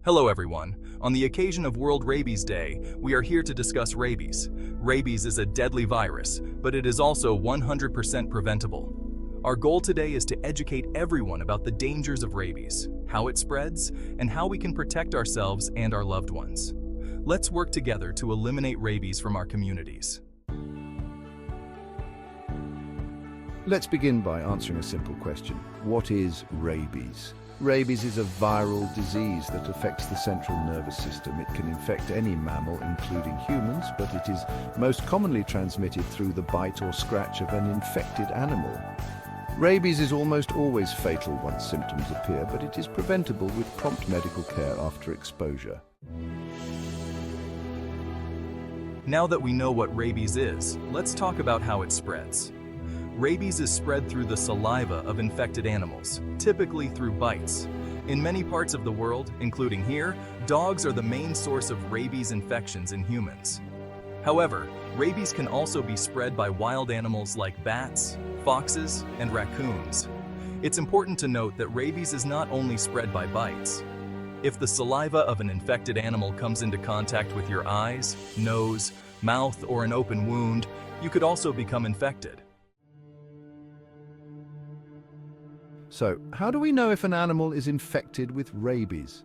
Hello everyone. On the occasion of World Rabies Day, we are here to discuss rabies. Rabies is a deadly virus, but it is also 100% preventable. Our goal today is to educate everyone about the dangers of rabies, how it spreads, and how we can protect ourselves and our loved ones. Let's work together to eliminate rabies from our communities. Let's begin by answering a simple question. What is rabies? Rabies is a viral disease that affects the central nervous system. It can infect any mammal, including humans, but it is most commonly transmitted through the bite or scratch of an infected animal. Rabies is almost always fatal once symptoms appear, but it is preventable with prompt medical care after exposure. Now that we know what rabies is, let's talk about how it spreads. Rabies is spread through the saliva of infected animals, typically through bites. In many parts of the world, including here, dogs are the main source of rabies infections in humans. However, rabies can also be spread by wild animals like bats, foxes, and raccoons. It's important to note that rabies is not only spread by bites. If the saliva of an infected animal comes into contact with your eyes, nose, mouth, or an open wound, you could also become infected. So, how do we know if an animal is infected with rabies?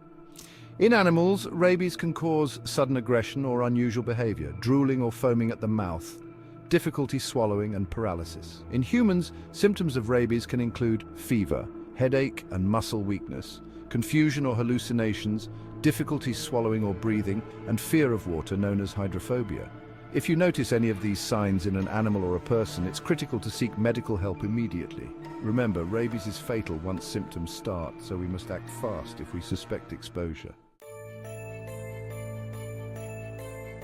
In animals, rabies can cause sudden aggression or unusual behavior, drooling or foaming at the mouth, difficulty swallowing, and paralysis. In humans, symptoms of rabies can include fever, headache and muscle weakness, confusion or hallucinations, difficulty swallowing or breathing, and fear of water known as hydrophobia. If you notice any of these signs in an animal or a person, it's critical to seek medical help immediately. Remember, rabies is fatal once symptoms start, so we must act fast if we suspect exposure.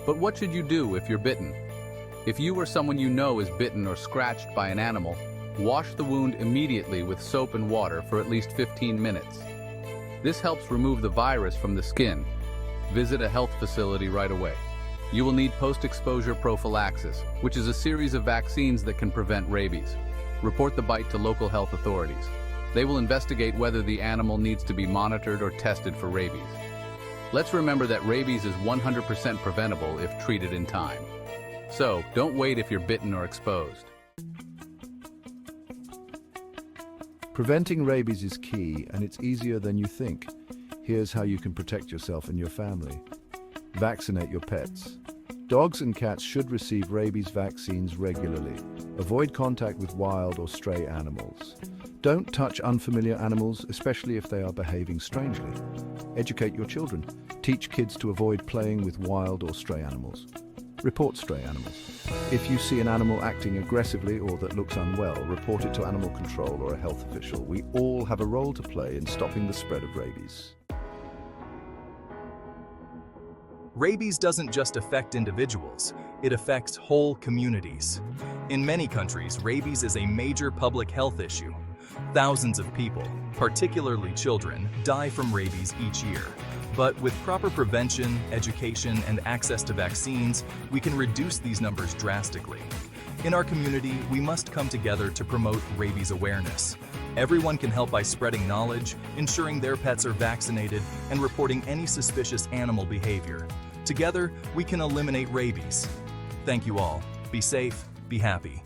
But what should you do if you're bitten? If you or someone you know is bitten or scratched by an animal, wash the wound immediately with soap and water for at least 15 minutes. This helps remove the virus from the skin. Visit a health facility right away. You will need post-exposure prophylaxis, which is a series of vaccines that can prevent rabies. Report the bite to local health authorities. They will investigate whether the animal needs to be monitored or tested for rabies. Let's remember that rabies is 100% preventable if treated in time. So, don't wait if you're bitten or exposed. Preventing rabies is key, and it's easier than you think. Here's how you can protect yourself and your family. Vaccinate your pets. Dogs and cats should receive rabies vaccines regularly. Avoid contact with wild or stray animals. Don't touch unfamiliar animals, especially if they are behaving strangely. Educate your children. Teach kids to avoid playing with wild or stray animals. Report stray animals. If you see an animal acting aggressively or that looks unwell, report it to animal control or a health official. We all have a role to play in stopping the spread of rabies. Rabies doesn't just affect individuals, it affects whole communities. In many countries, rabies is a major public health issue. Thousands of people, particularly children, die from rabies each year. But with proper prevention, education, and access to vaccines, we can reduce these numbers drastically. In our community, we must come together to promote rabies awareness. Everyone can help by spreading knowledge, ensuring their pets are vaccinated, and reporting any suspicious animal behavior. Together, we can eliminate rabies. Thank you all. Be safe, be happy.